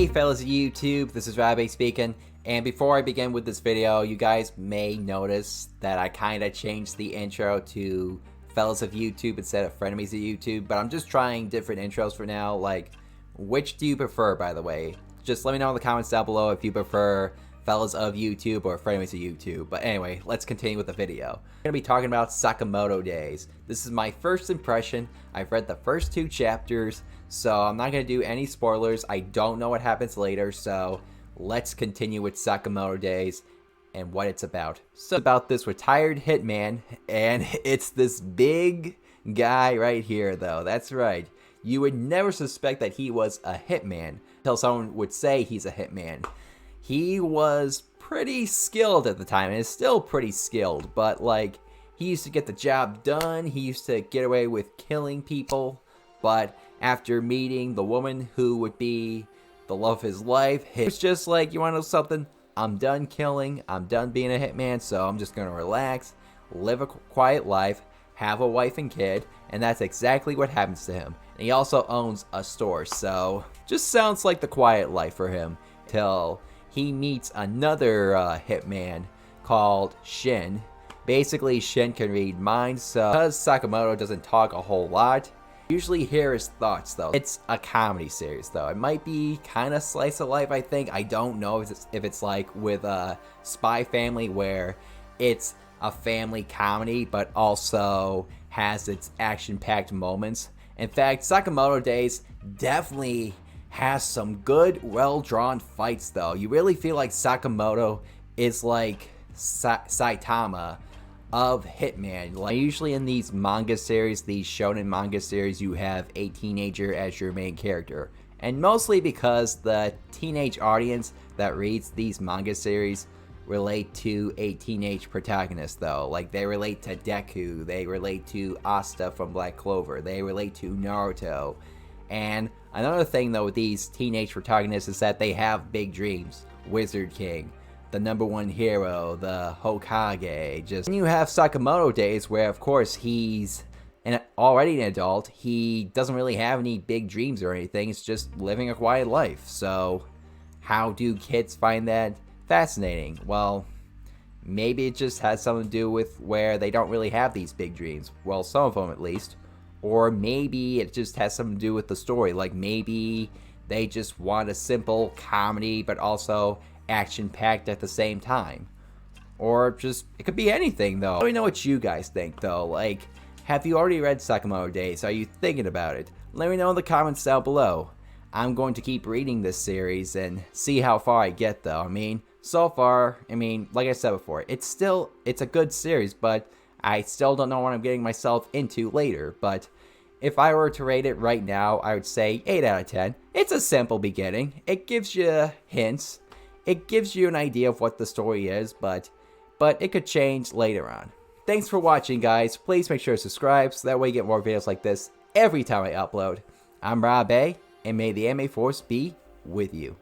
Hey fellas of YouTube, this is Rabe speaking, and before I begin with this video, you guys may notice that I kinda changed the intro to fellas of YouTube instead of frenemies of YouTube, but I'm just trying different intros for now. Like, which do you prefer, by the way? Just let me know in the comments down below if you prefer fellas of YouTube or frenemies of YouTube. But anyway, let's continue with the video. I'm gonna be talking about Sakamoto Days. This is my first impression. I've read the first 2 chapters, so I'm not gonna do any spoilers. I don't know what happens later, so let's continue with Sakamoto Days and what it's about. So it's about this retired hitman, and it's this big guy right here though. That's right. You would never suspect that he was a hitman until someone would say he's a hitman. He was pretty skilled at the time, and is still pretty skilled, but like, he used to get the job done. He used to get away with killing people, but after meeting the woman who would be the love of his life, it's just like, you want to know something? I'm done killing, I'm done being a hitman, so I'm just gonna relax, live a quiet life, have a wife and kid, and that's exactly what happens to him. And he also owns a store, so just sounds like the quiet life for him, till he meets another hitman called Shin. Basically, Shin can read minds, so because Sakamoto doesn't talk a whole lot, you usually hear his thoughts though. It's a comedy series though. It might be kind of slice of life, I think. I don't know if it's like with Spy Family, where it's a family comedy but also has its action-packed moments. In fact, Sakamoto Days definitely has some good, well-drawn fights though. You really feel like Sakamoto is like Saitama of Hitman. Like, usually in these manga series, these shonen manga series, you have a teenager as your main character. And mostly because the teenage audience that reads these manga series relate to a teenage protagonist though. Like, they relate to Deku, they relate to Asta from Black Clover, they relate to Naruto. And another thing though with these teenage protagonists is that they have big dreams. Wizard King, the #1 hero, the Hokage. Just, and you have Sakamoto Days, where of course he's already an adult. He doesn't really have any big dreams or anything. It's just living a quiet life. So how do kids find that fascinating? Well, maybe it just has something to do with where they don't really have these big dreams. Well, some of them at least. Or maybe it just has something to do with the story. Like, maybe they just want a simple comedy but also action-packed at the same time. Or just, it could be anything though. Let me know what you guys think though. Like, have you already read Sakamoto Days? Are you thinking about it? Let me know in the comments down below. I'm going to keep reading this series and see how far I get though. I mean, so far, like I said before, it's a good series, but I still don't know what I'm getting myself into later. But if I were to rate it right now, I would say 8 out of 10. It's a simple beginning. It gives you hints. It gives you an idea of what the story is, but it could change later on. Thanks for watching, guys. Please make sure to subscribe so that way you get more videos like this every time I upload. I'm Rabe, and may the anime force be with you.